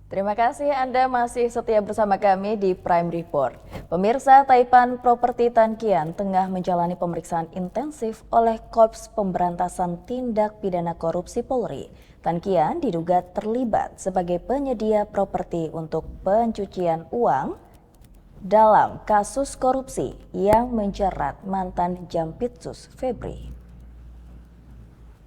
Terima kasih Anda masih setia bersama kami di Prime Report. Pemirsa, Taipan Properti Tan Kian tengah menjalani pemeriksaan intensif oleh Korps Pemberantasan Tindak Pidana Korupsi Polri. Tan Kian diduga terlibat sebagai penyedia properti untuk pencucian uang dalam kasus korupsi yang menjerat mantan Jampitsus Febri.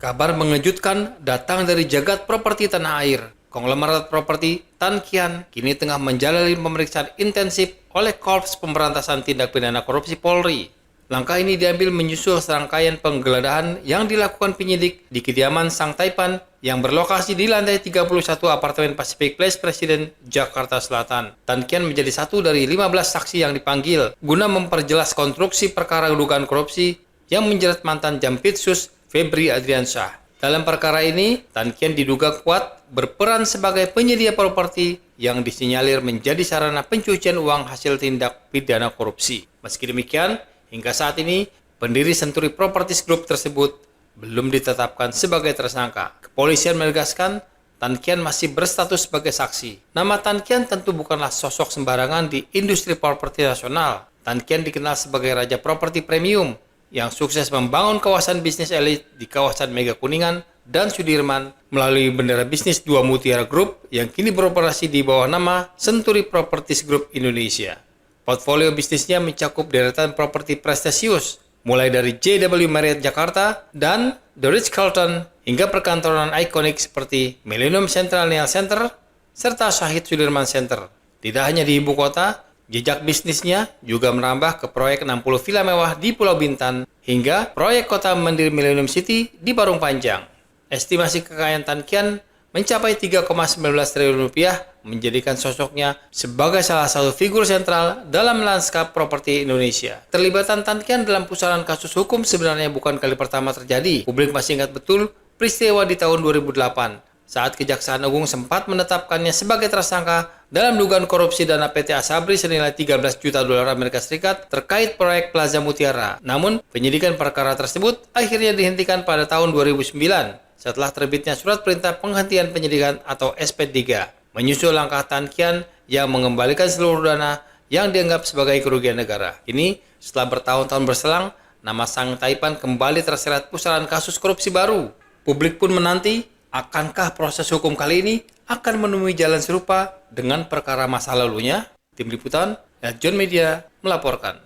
Kabar mengejutkan datang dari jagat properti tanah air. Konglomerat properti Tan Kian kini tengah menjalani pemeriksaan intensif oleh Korps Pemberantasan Tindak Pidana Korupsi Polri. Langkah ini diambil menyusul serangkaian penggeledahan yang dilakukan penyidik di kediaman Sang Taipan yang berlokasi di lantai 31 apartemen Pacific Place Presiden, Jakarta Selatan. Tan Kian menjadi satu dari 15 saksi yang dipanggil guna memperjelas konstruksi perkara dugaan korupsi yang menjerat mantan Jampitsus Febri Adriansyah. Dalam perkara ini, Tan Kian diduga kuat berperan sebagai penyedia properti yang disinyalir menjadi sarana pencucian uang hasil tindak pidana korupsi. Meski demikian, hingga saat ini, pendiri Senturi Properties Group tersebut belum ditetapkan sebagai tersangka. Kepolisian menegaskan Tan Kian masih berstatus sebagai saksi. Nama Tan Kian tentu bukanlah sosok sembarangan di industri properti nasional. Tan Kian dikenal sebagai raja properti premium yang sukses membangun kawasan bisnis elit di kawasan Mega Kuningan dan Sudirman melalui bendera bisnis Dua Mutiara Group yang kini beroperasi di bawah nama Senturi Properties Group Indonesia. Portfolio bisnisnya mencakup deretan properti prestisius, mulai dari JW Marriott Jakarta dan The Ritz-Carlton hingga perkantoran ikonik seperti Millennium Centennial Center serta Shahid Sudirman Center. Tidak hanya di ibu kota, jejak bisnisnya juga menambah ke proyek 60 villa mewah di Pulau Bintan hingga proyek kota mandiri Millennium City di Parung Panjang. Estimasi kekayaan Tan Kian mencapai 3,19 triliun rupiah, menjadikan sosoknya sebagai salah satu figur sentral dalam lanskap properti Indonesia. Terlibatan Tan Kian dalam pusaran kasus hukum sebenarnya bukan kali pertama terjadi. Publik masih ingat betul peristiwa di tahun 2008 saat Kejaksaan Agung sempat menetapkannya sebagai tersangka dalam dugaan korupsi dana PT Asabri senilai 13 juta dolar Amerika Serikat terkait proyek Plaza Mutiara. Namun, penyidikan perkara tersebut akhirnya dihentikan pada tahun 2009 setelah terbitnya surat perintah penghentian penyidikan atau SP3, menyusul langkah Tan Kian yang mengembalikan seluruh dana yang dianggap sebagai kerugian negara. Kini, setelah bertahun-tahun berselang, nama Sang Taipan kembali terseret pusaran kasus korupsi baru. Publik pun menanti, akankah proses hukum kali ini akan menemui jalan serupa dengan perkara masa lalunya? Tim Liputan, John Media melaporkan.